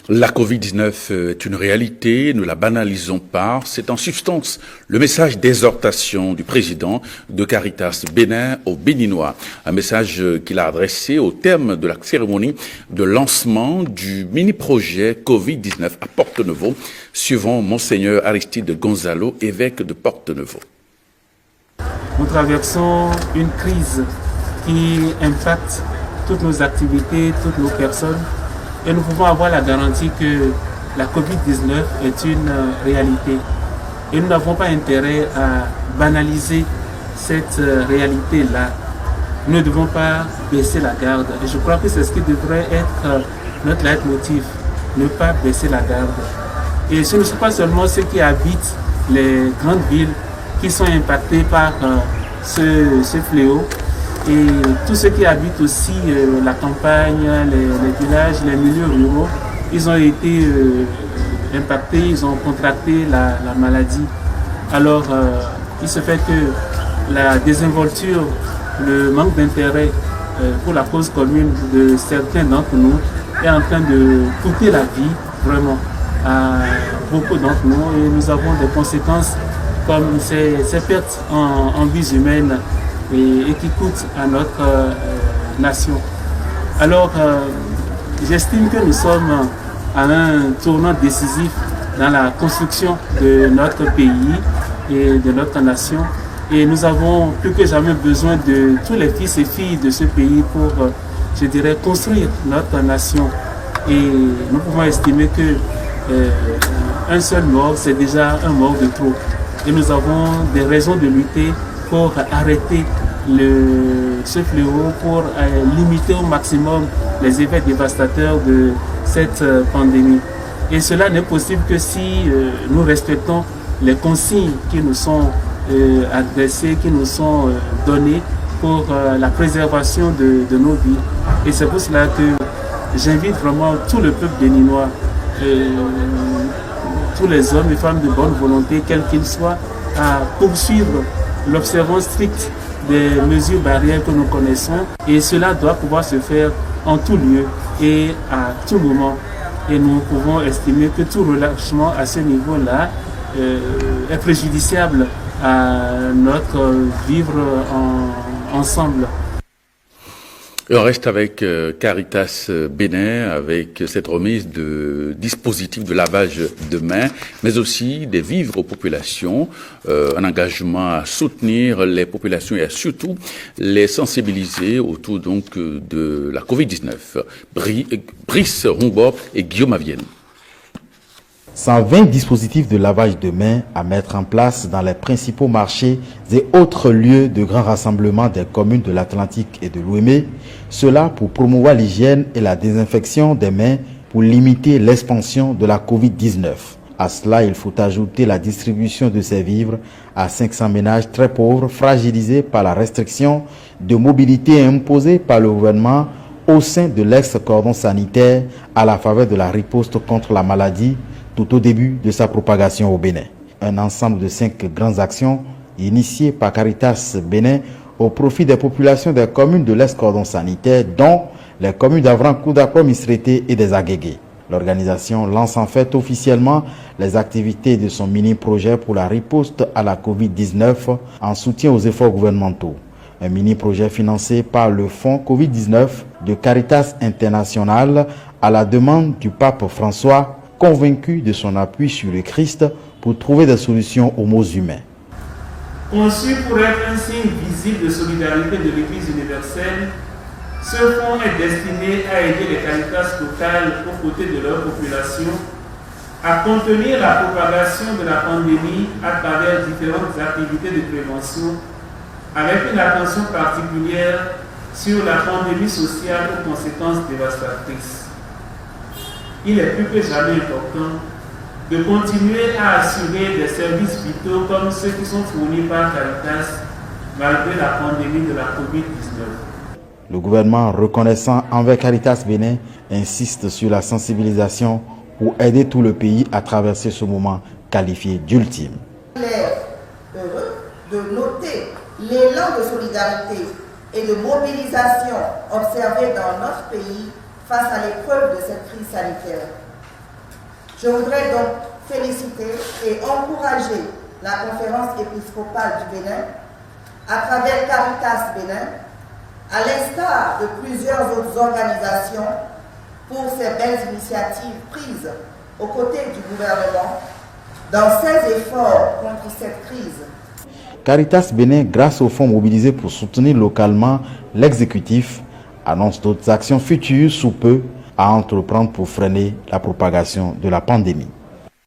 La Covid-19 est une réalité, ne la banalisons pas. C'est en substance le message d'exhortation du président de Caritas Bénin aux Béninois. Un message qu'il a adressé au terme de la cérémonie de lancement du mini-projet Covid-19 à Porte-Nouveau, suivant Monseigneur Aristide Gonzalo, évêque de Porte-Nouveau. Nous traversons une crise qui impacte toutes nos activités, toutes nos personnes. Et nous pouvons avoir la garantie que la Covid-19 est une réalité. Et nous n'avons pas intérêt à banaliser cette réalité-là. Nous ne devons pas baisser la garde. Et je crois que c'est ce qui devrait être notre leitmotiv, ne pas baisser la garde. Et ce ne sont pas seulement ceux qui habitent les grandes villes qui sont impactés par ce fléau, et tous ceux qui habitent aussi la campagne, les villages, les milieux ruraux, ils ont été impactés, ils ont contracté la maladie. Alors, il se fait que la désinvolture, le manque d'intérêt pour la cause commune de certains d'entre nous est en train de coûter la vie, vraiment, à beaucoup d'entre nous. Et nous avons des conséquences comme ces pertes en vies humaines et qui coûtent à notre nation. Alors, j'estime que nous sommes à un tournant décisif dans la construction de notre pays et de notre nation. Et nous avons plus que jamais besoin de tous les fils et filles de ce pays pour, je dirais, construire notre nation. Et nous pouvons estimer que un seul mort, c'est déjà un mort de trop. Et nous avons des raisons de lutter pour arrêter ce fléau, pour limiter au maximum les effets dévastateurs de cette pandémie. Et cela n'est possible que si nous respectons les consignes qui nous sont adressées, qui nous sont données pour la préservation de nos vies. Et c'est pour cela que j'invite vraiment tout le peuple béninois, tous les hommes et femmes de bonne volonté, quels qu'ils soient, à poursuivre l'observance stricte des mesures barrières que nous connaissons. Et cela doit pouvoir se faire en tout lieu et à tout moment. Et nous pouvons estimer que tout relâchement à ce niveau-là est préjudiciable à notre vivre ensemble. Et on reste avec Caritas Bénin, avec cette remise de dispositifs de lavage de mains, mais aussi des vivres aux populations, un engagement à soutenir les populations et à surtout les sensibiliser autour donc de la Covid-19. Brice Rongbor et Guillaume Avienne. 120 dispositifs de lavage de mains à mettre en place dans les principaux marchés et autres lieux de grand rassemblement des communes de l'Atlantique et de l'Ouémé. Cela pour promouvoir l'hygiène et la désinfection des mains pour limiter l'expansion de la Covid-19. À cela, il faut ajouter la distribution de ces vivres à 500 ménages très pauvres fragilisés par la restriction de mobilité imposée par le gouvernement au sein de l'ex-cordon sanitaire à la faveur de la riposte contre la maladie tout au début de sa propagation au Bénin. Un ensemble de 5 grandes actions initiées par Caritas Bénin au profit des populations des communes de l'ex-cordon sanitaire, dont les communes d'Avran, Koudakro, Misrété et des Aguégués. L'organisation lance en fait officiellement les activités de son mini-projet pour la riposte à la Covid-19 en soutien aux efforts gouvernementaux. Un mini-projet financé par le fonds Covid-19 de Caritas International à la demande du pape François, convaincu de son appui sur le Christ pour trouver des solutions aux maux humains. Conçu pour être un signe visible de solidarité de l'Église universelle, ce fonds est destiné à aider les Caritas locales aux côtés de leur population à contenir la propagation de la pandémie à travers différentes activités de prévention, avec une attention particulière sur la pandémie sociale aux conséquences dévastatrices. Il est plus que jamais important de continuer à assurer des services vitaux comme ceux qui sont fournis par Caritas malgré la pandémie de la Covid-19. Le gouvernement reconnaissant envers Caritas Bénin insiste sur la sensibilisation pour aider tout le pays à traverser ce moment qualifié d'ultime. Il est heureux de noter l'élan de solidarité et de mobilisation observé dans notre pays face à l'épreuve de cette crise sanitaire. Je voudrais donc féliciter et encourager la conférence épiscopale du Bénin à travers Caritas Bénin, à l'instar de plusieurs autres organisations, pour ces belles initiatives prises aux côtés du gouvernement dans ses efforts contre cette crise. Caritas Bénin, grâce aux fonds mobilisés pour soutenir localement l'exécutif, annonce d'autres actions futures sous peu à entreprendre pour freiner la propagation de la pandémie.